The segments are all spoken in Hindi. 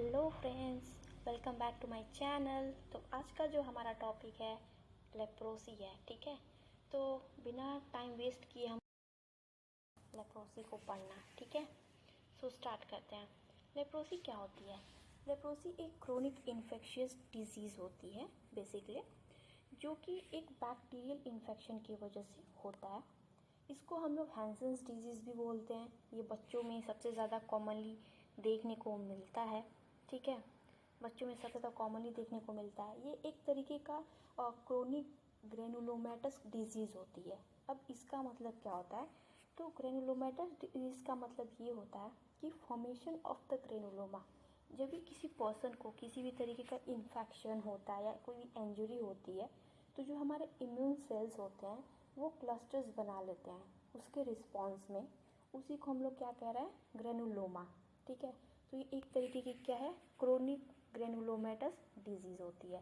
Hello friends, welcome back to my channel. तो आज का जो हमारा टॉपिक है लेप्रोसी है, ठीक है। तो बिना टाइम वेस्ट किए हम लेप्रोसी को पढ़ना, ठीक है। सो स्टार्ट करते हैं। लेप्रोसी क्या होती है? लेप्रोसी एक क्रोनिक इन्फेक्शियस डिजीज़ होती है बेसिकली, जो कि एक बैक्टीरियल इन्फेक्शन की वजह से होता है। इसको हम लोग हैंसेंस डिजीज़ भी बोलते हैं। ये बच्चों में सबसे ज़्यादा कॉमनली देखने को मिलता है, ठीक है। बच्चों में सबसे ज़्यादा कॉमनली देखने को मिलता है। ये एक तरीके का क्रोनिक ग्रेनुलोमेटस डिजीज़ होती है। अब इसका मतलब क्या होता है? तो ग्रेनुलोमेटस डिजीज़ का मतलब ये होता है कि फॉर्मेशन ऑफ द ग्रेनुलोमा। जब भी किसी पर्सन को किसी भी तरीके का इन्फेक्शन होता है या कोई भी इंजरी होती है, तो जो हमारे इम्यून सेल्स होते हैं वो क्लस्टर्स बना लेते हैं उसके रिस्पॉन्स में। उसी को हम लोग क्या कह रहे हैं? ग्रेनुलोमा, ठीक है। तो ये एक तरीके की क्या है? क्रोनिक ग्रेनुलोमेटस डिजीज़ होती है।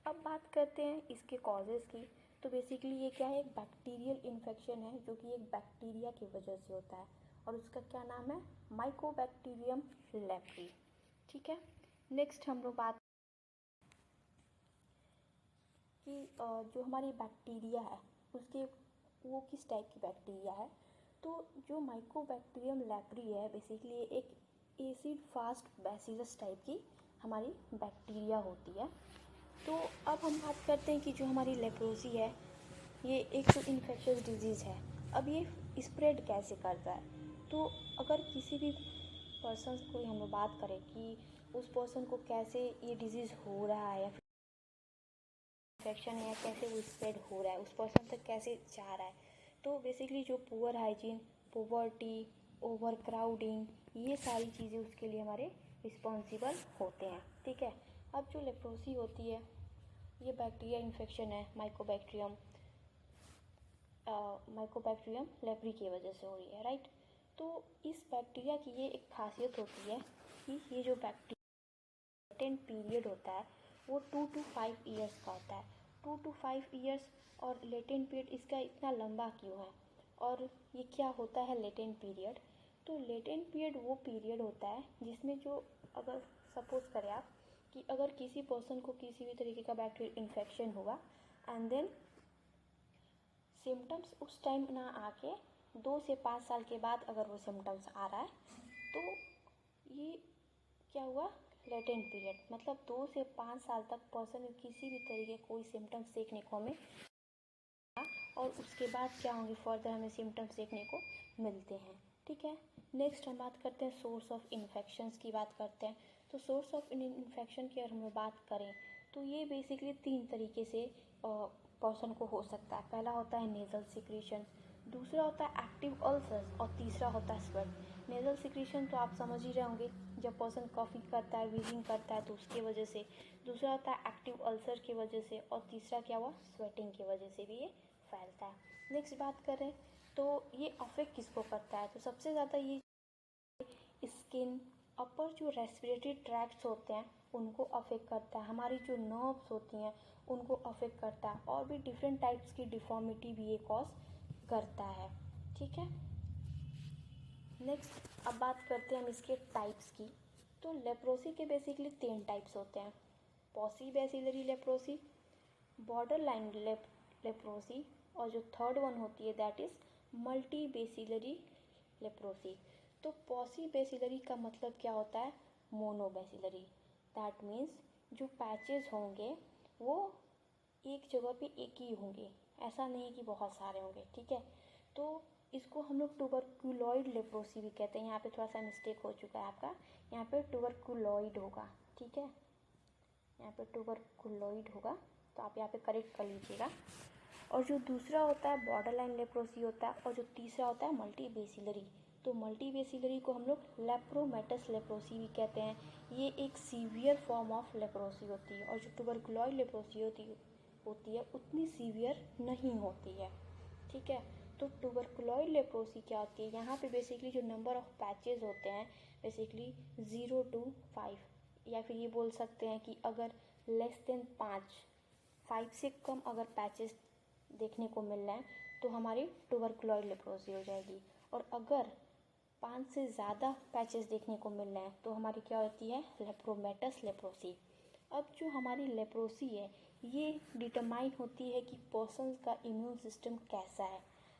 अब बात करते हैं इसके कॉजेज़ की। तो बेसिकली ये क्या है? एक बैक्टीरियल इन्फेक्शन है जो कि एक बैक्टीरिया की वजह से होता है और उसका क्या नाम है? माइकोबैक्टीरियम लेप्री, ठीक है। नेक्स्ट हम लोग बात कि जो हमारी बैक्टीरिया है उसके वो किस टाइप की बैक्टीरिया है। तो जो माइकोबैक्टीरियम लेप्री है बेसिकली एक एसिड फास्ट बैसिलस टाइप की हमारी बैक्टीरिया होती है। तो अब हम बात करते हैं कि जो हमारी लेप्रोसी है ये एक तो इन्फेक्शियस डिजीज़ है। अब ये स्प्रेड कैसे करता है? तो अगर किसी भी पर्सन को हम लोग बात करें कि उस पर्सन को कैसे ये डिजीज़ हो रहा है या इन्फेक्शन है या कैसे वो स्प्रेड हो रहा है, उस पर्सन तक कैसे जा रहा है, तो बेसिकली जो poor hygiene, poverty, over crowding, ये सारी चीज़ें उसके लिए हमारे रिस्पॉन्सिबल होते हैं, ठीक है। अब जो लेप्रोसी होती है ये बैक्टीरिया इन्फेक्शन है माइकोबैक्टीरियम लेप्री की वजह से हो रही है, राइट। तो इस बैक्टीरिया की ये एक खासियत होती है कि ये जो बैक्टीरिया लेटेंट पीरियड होता है वो 2 to 5 ईयर्स का होता है। 2 to 5 ईयर्स। और लेटेंट पीरियड इसका इतना लंबा क्यों है और ये क्या होता है लेटेंट पीरियड? तो लेटेंट पीरियड वो पीरियड होता है जिसमें जो, अगर सपोज करें आप कि अगर किसी पर्सन को किसी भी तरीके का बैक्टीरियल इन्फेक्शन हुआ एंड देन सिम्टम्स उस टाइम ना आके 2 से 5 साल के बाद अगर वो सिम्टम्स आ रहा है, तो ये क्या हुआ? Latent period. मतलब 2 से 5 साल तक पर्सन में किसी भी तरीके कोई सिम्टम्स देखने को हमें, और उसके बाद क्या होंगे? फर्दर हमें सिम्टम्स देखने को मिलते हैं, ठीक है। नेक्स्ट हम बात करते हैं सोर्स ऑफ इन्फेक्शंस की बात करते हैं। तो सोर्स ऑफ इन्फेक्शन की अगर हम बात करें तो ये बेसिकली 3 तरीके से पर्सन को हो सकता है। पहला होता है नेज़ल सिक्रीशन, दूसरा होता है एक्टिव अल्सर्स और तीसरा होता है स्वेट। नेज़ल सिक्रीशन तो आप समझ ही रहे होंगे, जब पर्सन कॉफी करता है, वीजिंग करता है तो उसकी वजह से। दूसरा होता है एक्टिव अल्सर की वजह से और तीसरा क्या हुआ? स्वेटिंग की वजह से भी ये फैलता है। नेक्स्ट बात करें तो ये अफेक्ट किसको करता है? तो सबसे ज़्यादा ये स्किन, अपर जो रेस्पिरेटरी ट्रैक्ट्स होते हैं उनको अफेक्ट करता है। हमारी जो नर्व्स होती हैं उनको अफेक्ट करता है और भी डिफरेंट टाइप्स की डिफॉर्मिटी भी ये कॉज करता है, ठीक है। नेक्स्ट अब बात करते हैं हम इसके टाइप्स की। तो लेप्रोसी के बेसिकली 3 टाइप्स होते हैं: posse bacillary leprosy, border line leprosy और जो थर्ड वन होती है that is multi bacillary leprosy. तो पॉसी बेसिलरी का मतलब क्या होता है? Mono bacillary. दैट मीन्स जो पैचेस होंगे वो एक जगह पे एक ही होंगे, ऐसा नहीं कि बहुत सारे होंगे, ठीक है। तो इसको हम लोग ट्यूबरकुलॉइड लेप्रोसी भी कहते हैं। यहाँ पे थोड़ा सा मिस्टेक हो चुका है आपका, यहाँ पे ट्यूबरकुलॉइड होगा, ठीक है। यहाँ पे ट्यूबरकुलॉइड होगा, तो आप यहाँ पे करेक्ट कर लीजिएगा। और जो दूसरा होता है बॉर्डर लाइन लेप्रोसी होता है और जो तीसरा होता है मल्टी बेसिलरी। तो मल्टी बेसिलरी को हम लोग लेप्रोमेटस लेप्रोसी भी कहते हैं। ये एक सीवियर फॉर्म ऑफ लेप्रोसी होती है और जो ट्यूबरकुलॉइड लेप्रोसी होती है उतनी सीवियर नहीं होती है, ठीक है। तो ट्यूबरकुलॉइड लेप्रोसी क्या होती है? यहाँ पे बेसिकली जो नंबर ऑफ पैचेस होते हैं बेसिकली 0 to 5, या फिर ये बोल सकते हैं कि अगर लेस देन 5 से कम अगर पैचेस देखने को मिल रहे हैं तो हमारी ट्यूबरकुलॉइड लेप्रोसी हो जाएगी। और अगर 5 से ज़्यादा पैचेस देखने को मिल रहे हैं तो हमारी क्या होती है, लेप्रोमेटस लेप्रोसी। अब जो हमारी लेप्रोसी है ये डिटरमाइन होती है कि पर्सन का इम्यून सिस्टम कैसा है।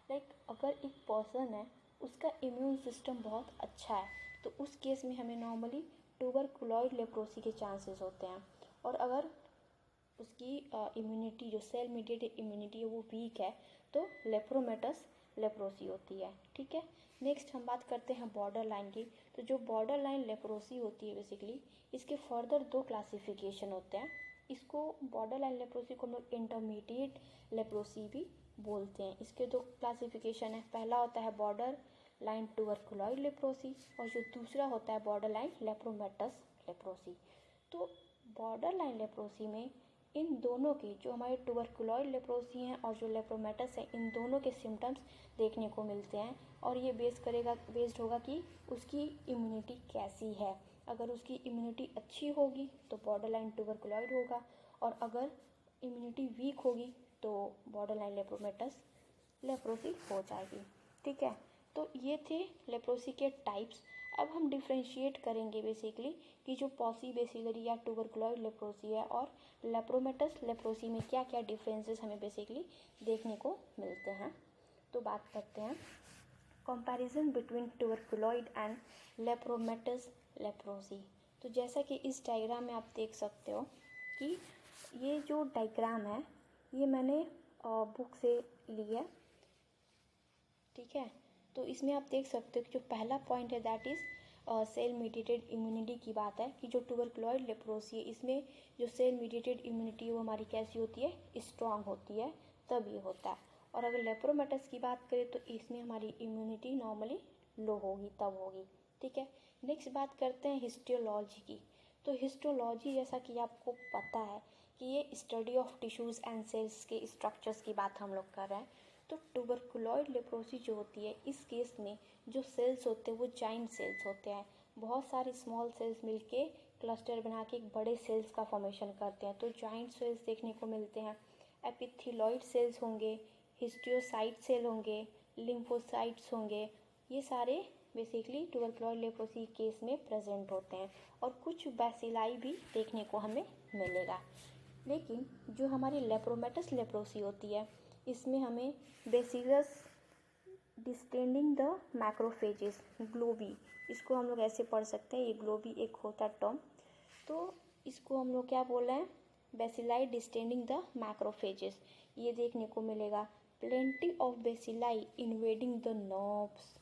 लाइक अगर एक पर्सन है उसका इम्यून सिस्टम बहुत अच्छा है तो उस केस में हमें नॉर्मली ट्यूबरकुलोइड लेप्रोसी के चांसेस होते हैं। और अगर उसकी इम्यूनिटी जो सेल मीडिएटेड इम्यूनिटी है वो वीक है तो लेप्रोमेटस लेप्रोसी होती है। ठीक है, नेक्स्ट हम बात करते हैं बॉर्डर लाइन की। तो जो बॉर्डर लाइन लेप्रोसी होती है बेसिकली इसके फर्दर 2 क्लासिफिकेशन होते हैं। इसको बॉर्डर लाइन लेप्रोसी को हम लोग इंटरमीडिएट लेप्रोसी भी बोलते हैं। इसके 2 क्लासिफिकेशन है, पहला होता है बॉर्डर लाइन ट्यूबरकुलोइड लेप्रोसी और जो दूसरा होता है बॉर्डर लाइन लेप्रोमेटस लेप्रोसी। तो बॉर्डर लाइन लेप्रोसी में इन दोनों की, जो हमारे ट्यूबरकुलोइड लेप्रोसी हैं और जो लेप्रोमेटस है, इन दोनों के सिम्टम्स देखने को मिलते हैं और ये बेस्ड होगा कि उसकी इम्यूनिटी कैसी है। अगर उसकी इम्यूनिटी अच्छी होगी तो बॉर्डर लाइन ट्यूबरकुलोइड होगा और अगर इम्यूनिटी वीक होगी तो बॉर्डर लाइन लेप्रोमेटस लेप्रोसी हो जाएगी। ठीक है, तो ये थे लेप्रोसी के टाइप्स। अब हम डिफ्रेंशिएट करेंगे बेसिकली कि जो पॉसी बेसिलरी या ट्यूबरकुलोइड लेप्रोसी है और लेप्रोमेटस लेप्रोसी में क्या क्या डिफरेंसेस हमें बेसिकली देखने को मिलते हैं। तो बात करते हैं comparison between tuberculoid and lepromatous leprosy. तो जैसा कि इस डायग्राम में आप देख सकते हो कि ये जो डायग्राम है ये मैंने बुक से ली है। ठीक है, तो इसमें आप देख सकते हो कि जो पहला पॉइंट है that is cell mediated immunity की बात है कि जो ट्यूबरकुलोइड लेप्रोसी है इसमें जो सेल मीडिएटेड इम्यूनिटी है वो हमारी कैसी होती है, स्ट्रांग होती है, तब ये होता है। और अगर लेप्रोमेटस की बात करें तो इसमें हमारी इम्यूनिटी नॉर्मली लो होगी, तब होगी। ठीक है, नेक्स्ट बात करते हैं हिस्टोलॉजी की। तो हिस्टोलॉजी जैसा कि आपको पता है कि ये study of tissues and cells के स्ट्रक्चर्स की बात हम लोग कर रहे हैं। तो ट्यूबरकुलोइड लेप्रोसी जो होती है इस केस में जो सेल्स होते हैं वो जाइंट सेल्स होते हैं। बहुत सारे स्मॉल सेल्स मिलके क्लस्टर बना के एक बड़े सेल्स का फॉर्मेशन करते हैं, तो जाइंट सेल्स देखने को मिलते हैं। एपिथेलॉइड सेल्स होंगे, हिस्टियोसाइट सेल होंगे, लिम्फोसाइट्स होंगे, ये सारे बेसिकली ट्यूबरकुलोइड लेप्रोसी केस में प्रेजेंट होते हैं। और कुछ बैसिलाई भी देखने को हमें मिलेगा। लेकिन जो हमारी लेप्रोमेटस लेप्रोसी होती है इसमें हमें बेसिलस डिस्टेंडिंग द मैक्रोफेजेस, ग्लोबी, इसको हम लोग ऐसे पढ़ सकते हैं, ये ग्लोबी एक होता है टर्म। तो इसको हम लोग क्या बोल रहे हैं, बेसिलाई डिस्टेंडिंग द मैक्रोफेजेस, ये देखने को मिलेगा। Plenty of bacilli invading the nerves,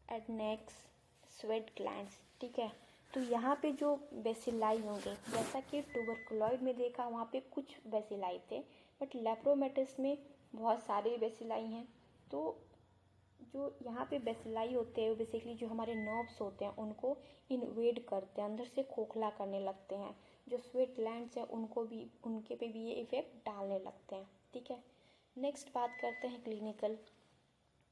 adnexa, sweat glands. ठीक है, तो यहाँ पे जो बेसिलाई होंगे जैसा कि ट्यूबरकुलोइड में देखा वहाँ पे कुछ बेसिलाई थे, बट लेप्रोमेटस में बहुत सारे बेसिलाई हैं। तो जो यहाँ पे बेसिलाई होते हैं बेसिकली जो हमारे नर्व्स होते हैं उनको इन्वेड करते हैं, अंदर से खोखला करने लगते हैं। जो स्वेट ग्लैंड्स हैं उनके पे भी ये इफेक्ट डालने लगते हैं। ठीक है, नेक्स्ट बात करते हैं क्लिनिकल।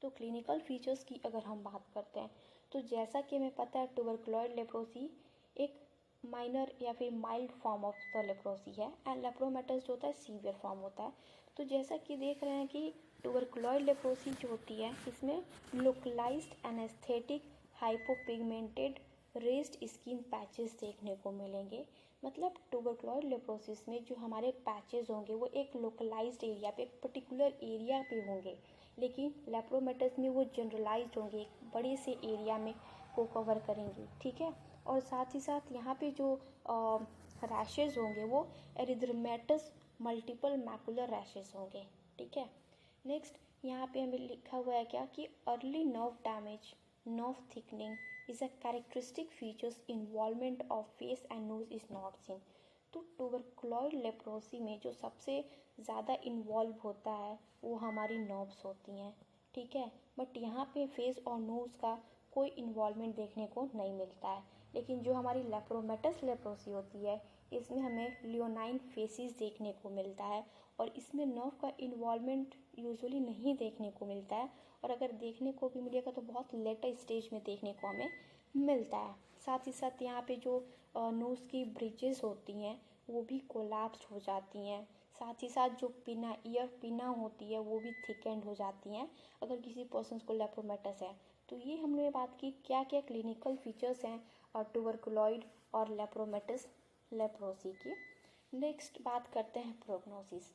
तो क्लिनिकल फीचर्स की अगर हम बात करते हैं तो जैसा कि हमें पता है ट्यूबरकुलोइड लेप्रोसी एक माइनर या फिर mild form of the leprosy है एंड लेप्रोमेटस जो होता है सीवियर फॉर्म होता है। तो जैसा कि देख रहे हैं कि ट्यूबरकुलोइड लेप्रोसी जो होती है इसमें localised anaesthetic hypopigmented raised skin patches देखने को मिलेंगे। मतलब ट्यूबरकुलोइड लेप्रोसिस में जो हमारे पैचेस होंगे वो एक लोकलाइज्ड एरिया पे, एक पर्टिकुलर एरिया पे होंगे, लेकिन लेप्रोमेटस में वो जनरलाइज्ड होंगे, एक बड़े से एरिया में को कवर करेंगे। ठीक है, और साथ ही साथ यहाँ पे जो रैशेज़ होंगे वो एरिथ्रोमेटस मल्टीपल मैकुलर रैशेज़ होंगे। ठीक है, नेक्स्ट यहाँ पे हमें लिखा हुआ है क्या कि early nerve damage, nerve thickening is a characteristic features involvement of face and knows is not seen. तो ट्यूबरकुलोइड लेप्रोसी में जो सबसे ज़्यादा इन्वॉल्व होता है वो हमारी नर्व्स होती हैं। ठीक है, बट यहाँ पे फेस और नोज़ का कोई इन्वॉल्वमेंट देखने को नहीं मिलता है। लेकिन जो हमारी लेप्रोमेटस लेप्रोसी होती है इसमें हमें लियोनाइन फेसिस देखने को मिलता है और इसमें नर्व का इन्वॉल्वमेंट यूजुअली नहीं देखने को मिलता है, और अगर देखने को भी मिलेगा तो बहुत लेटर स्टेज में देखने को हमें मिलता है। साथ ही साथ यहाँ पे जो नोज़ की ब्रिजेस होती हैं वो भी कोलैप्स्ड हो जाती हैं। साथ ही साथ जो ईयर पिना होती है वो भी थिकेंड हो जाती हैं अगर किसी पर्सन को लेप्रोमेटस है। तो ये हमने बात की क्या क्या क्लिनिकल फीचर्स हैं ट्यूबरकुलॉइड और लेप्रोमेटस लेप्रोसी की। नेक्स्ट बात करते हैं प्रोग्नोसिस।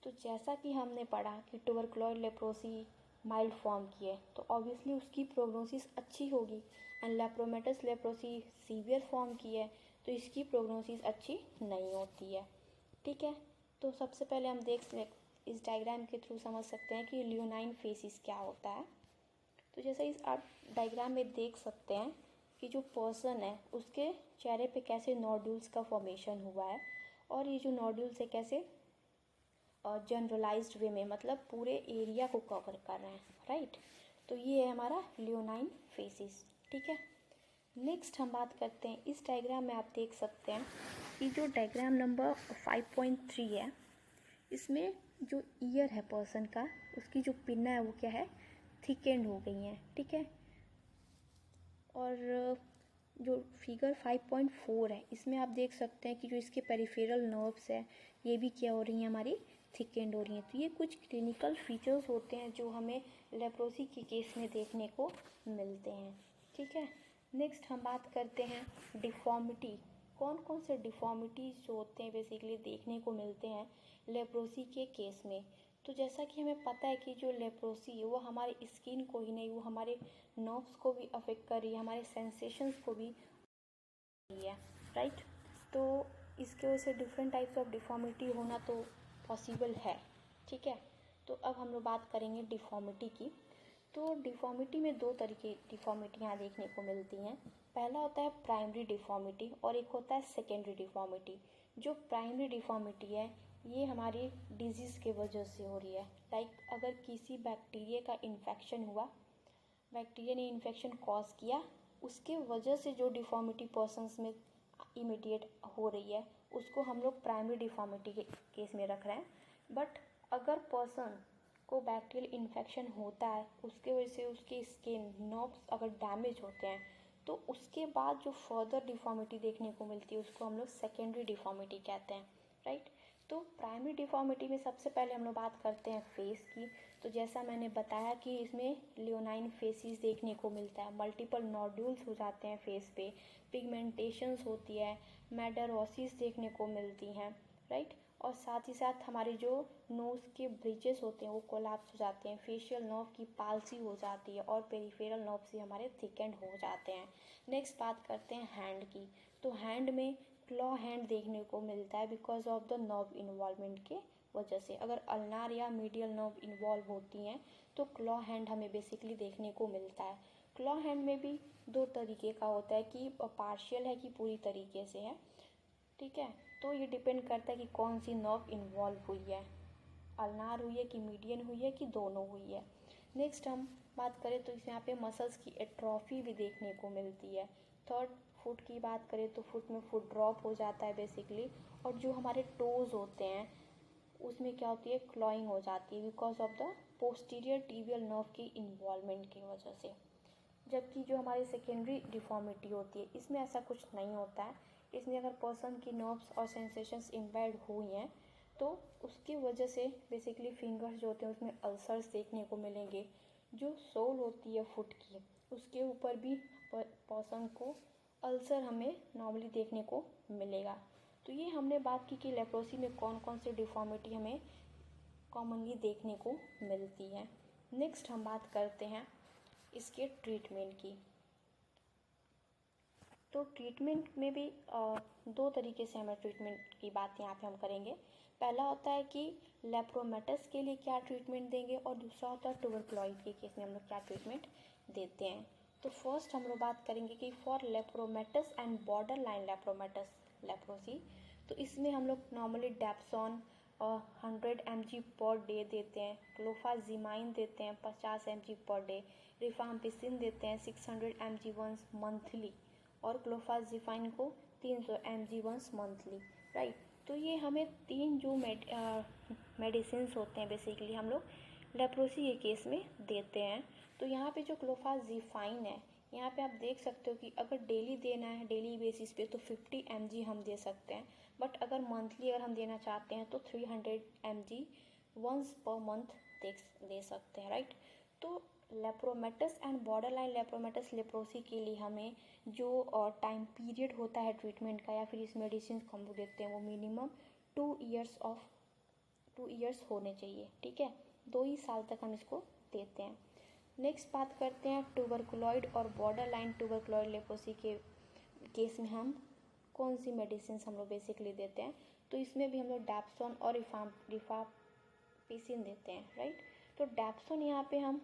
तो जैसा कि हमने पढ़ा कि ट्यूबरकुलॉइड लेप्रोसी माइल्ड फॉर्म की है तो ऑब्वियसली उसकी प्रोग्नोसिस अच्छी होगी, and lepromatous leprosy severe form की है तो इसकी प्रोग्नोसिस अच्छी नहीं होती है। ठीक है, तो सबसे पहले हम इस डायग्राम के थ्रू समझ सकते हैं कि लियोनाइन फेसिस क्या होता है। तो जैसे इस आप डायग्राम में देख सकते हैं कि जो पर्सन है उसके चेहरे पे कैसे नोड्यूल्स का फॉर्मेशन हुआ है, और ये जो नोड्यूल्स है कैसे जनरलाइज्ड वे में, मतलब पूरे एरिया को कवर कर रहे हैं, राइट। तो ये है हमारा लियोनाइन फेसिस। ठीक है, नेक्स्ट हम बात करते हैं इस डायग्राम में आप देख सकते हैं कि जो डायग्राम नंबर 5.3 है इसमें जो ईयर है पर्सन का, उसकी जो पिन्ना है वो क्या है, थिकेंड हो गई हैं। ठीक है, और जो फिगर 5.4 है इसमें आप देख सकते हैं कि जो इसके पेरिफेरल नर्व्स है ये भी क्या हो रही हैं, हमारी थिकेंड हो रही हैं। तो ये कुछ क्लिनिकल फीचर्स होते हैं जो हमें लेप्रोसी के केस में देखने को मिलते हैं। ठीक है, नेक्स्ट हम बात करते हैं डिफॉर्मिटी। कौन कौन से डिफॉर्मिटीज़ जो होते हैं बेसिकली देखने को मिलते हैं लेप्रोसी के केस में। तो जैसा कि हमें पता है कि जो लेप्रोसी है वो हमारे स्किन को ही नहीं, वो हमारे नर्व्स को भी अफेक्ट कर रही है, हमारे सेंसेशंस को भी रही है, राइट। तो इसके वजह से डिफरेंट टाइप्स ऑफ डिफॉर्मिटी होना तो पॉसिबल है। ठीक है, तो अब हम लोग बात करेंगे डिफॉर्मिटी की। तो डिफॉर्मिटी में दो तरीके डिफॉर्मिटियाँ देखने को मिलती हैं। पहला होता है प्राइमरी डिफॉर्मिटी और एक होता है सेकेंडरी डिफॉर्मिटी। जो प्राइमरी डिफॉर्मिटी है ये हमारी डिजीज़ के वजह से हो रही है। लाइक अगर किसी बैक्टीरिया का इन्फेक्शन हुआ, बैक्टीरिया ने इन्फेक्शन कॉज किया, उसके वजह से जो डिफॉर्मिटी पर्सन्स में इमीडिएट हो रही है उसको हम लोग प्राइमरी डिफॉर्मिटी के केस में रख रहे हैं। बट अगर पर्सन को बैक्टीरियल इन्फेक्शन होता है, उसके वजह से उसके स्किन नर्व्स अगर डैमेज होते हैं तो उसके बाद जो फर्दर डिफॉर्मिटी देखने को मिलती है उसको हम लोग सेकेंडरी डिफॉर्मिटी कहते हैं, राइट। तो प्राइमरी डिफॉर्मिटी में सबसे पहले हम लोग बात करते हैं फेस की। तो जैसा मैंने बताया कि इसमें लियोनाइन फेसिस देखने को मिलता है, मल्टीपल नोड्यूल्स हो जाते हैं फेस पे, पिगमेंटेशंस होती है, मेडरोसिस देखने को मिलती हैं, राइट। और साथ ही साथ हमारे जो नोज़ के ब्रिजेस होते हैं वो कोलैप्स हो जाते हैं, फेशियल नर्व की पाल्सी हो जाती है और पेरिफेरल नर्व से हमारे थिकेंड हो जाते हैं। नेक्स्ट बात करते हैं हैंड की। तो हैंड में क्लॉ हैंड देखने को मिलता है because of the nerve involvement के वजह से। अगर अल्नार या मीडियल नर्व इन्वॉल्व होती हैं तो क्लॉ हैंड हमें बेसिकली देखने को मिलता है। क्लॉ हैंड में भी दो तरीके का होता है कि पार्शियल है कि पूरी तरीके से है। ठीक है, तो ये डिपेंड करता है कि कौन सी नर्व इन्वॉल्व हुई है, अल्नार हुई है कि मीडियन हुई है कि दोनों हुई है। नेक्स्ट हम बात करें तो इस यहाँ पे मसल्स की एट्रॉफी भी देखने को मिलती है। थर्ड, फुट की बात करें तो फुट में फुट ड्रॉप हो जाता है बेसिकली, और जो हमारे टोज़ होते हैं उसमें क्या होती है, क्लॉइंग हो जाती है because of the posterior tibial nerve की इन्वॉल्वमेंट की वजह से। जबकि जो हमारी सेकेंडरी डिफॉर्मिटी होती है इसमें ऐसा कुछ नहीं होता है। इसमें अगर पर्सन की नर्व्स और सेंसेशंस इम्पेयर्ड हुई हैं तो उसकी वजह से बेसिकली फिंगर्स जो होते हैं उसमें अल्सर्स देखने को मिलेंगे। जो सोल होती है फुट की उसके ऊपर भी पर्सन को अल्सर हमें नॉर्मली देखने को मिलेगा। तो ये हमने बात की कि लेप्रोसी में कौन कौन सी डिफॉर्मिटी हमें कॉमनली देखने को मिलती है। नेक्स्ट हम बात करते हैं इसके ट्रीटमेंट की। तो ट्रीटमेंट में भी दो तरीके से हमें ट्रीटमेंट की बात यहाँ पे हम करेंगे। पहला होता है कि लेप्रोमेटस के लिए क्या ट्रीटमेंट देंगे, और दूसरा होता है ट्यूबरकुलॉइड के केस में हम लोग क्या ट्रीटमेंट देते हैं। तो फर्स्ट हम लोग बात करेंगे कि for लेप्रोमेटस and border line लेप्रोमेटस leprosy, तो इसमें हम लोग नॉर्मली डेप्सॉन 100 mg पर डे देते हैं, क्लोफाजिमाइन देते हैं 50 mg पर डे, रिफाम्पिसिन देते हैं 600 mg वंस मंथली, और क्लोफाजिफाइन को 300 mg वंस मंथली, राइट। तो ये हमें तीन जो मेडिसिन होते हैं बेसिकली हम लोग लेप्रोसी के केस में देते हैं। तो यहाँ पे जो क्लोफाजिफाइन है यहाँ पे आप देख सकते हो कि अगर डेली देना है डेली बेसिस पे तो 50 mg हम दे सकते हैं, बट अगर मंथली अगर हम देना चाहते हैं तो 300 mg वंस पर मंथ दे सकते हैं, राइट। तो लेप्रोमेटस एंड बॉर्डर लाइन लेप्रोमेटस लेप्रोसी के लिए हमें जो टाइम पीरियड होता है ट्रीटमेंट का या फिर इस मेडिसिन को हम लोग देते हैं वो मिनिमम 2 इयर्स होने चाहिए, ठीक है। 2 ही साल तक हम इसको देते हैं। नेक्स्ट बात करते हैं ट्यूबरकुलॉइड और बॉर्डर लाइन ट्यूबरकुलॉइड लेप्रोसी के केस में हम कौन सी मेडिसिन हम लोग बेसिकली देते हैं। तो इसमें भी हम लोग डैप्सोन और रिफाम्पिसिन देते हैं, राइट। तो डैप्सोन यहाँ पे हम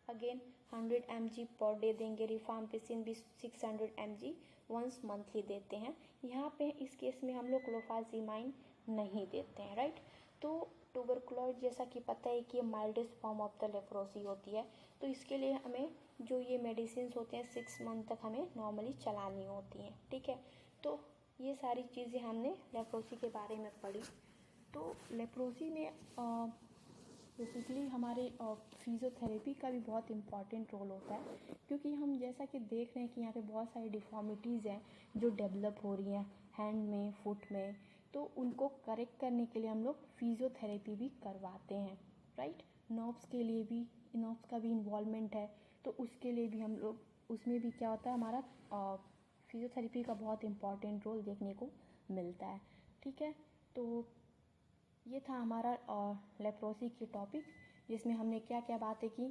अगेन 100 mg पर डे देंगे, रिफाम्पिसिन भी 600 mg वंस मंथली देते हैं। यहाँ पे इस केस में हम लोग क्लोफाजीमाइन नहीं देते हैं, राइट। तो ट्यूबरकुलॉइड जैसा कि पता है कि mildest form of the leprosy होती है, तो इसके लिए हमें जो ये मेडिसिन होते हैं 6 मंथ तक हमें नॉर्मली चलानी होती हैं, ठीक है। तो ये सारी चीज़ें हमने लेप्रोसी के बारे में पढ़ी। तो लेप्रोसी में बेसिकली हमारे फिजियोथेरेपी का भी बहुत इम्पॉर्टेंट रोल होता है, क्योंकि हम जैसा कि देख रहे हैं कि यहाँ पे बहुत सारी डिफॉर्मिटीज़ हैं जो डेवलप हो रही हैं हैंड में, फुट में, तो उनको करेक्ट करने के लिए हम लोग फिजियोथेरेपी भी करवाते हैं, राइट। नर्व्स के लिए भी, नर्व्स का भी इन्वॉल्वमेंट है, तो उसके लिए भी हम लोग, उसमें भी क्या होता है हमारा फिजियोथेरेपी का बहुत इम्पॉर्टेंट रोल देखने को मिलता है, ठीक है। तो ये था हमारा लेप्रोसी की टॉपिक, जिसमें हमने क्या क्या बातें की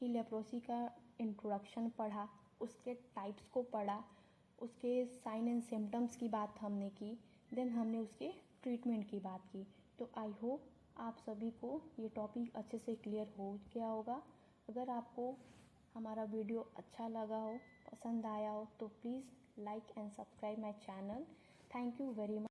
कि लेप्रोसी का इंट्रोडक्शन पढ़ा, उसके टाइप्स को पढ़ा, उसके साइन एंड सिम्टम्स की बात हमने की, देन हमने उसके ट्रीटमेंट की बात की। तो आई होप आप सभी को ये टॉपिक अच्छे से क्लियर हो गया होगा। अगर आपको हमारा वीडियो अच्छा लगा हो, पसंद आया हो, तो please like and subscribe my channel. Thank you very much.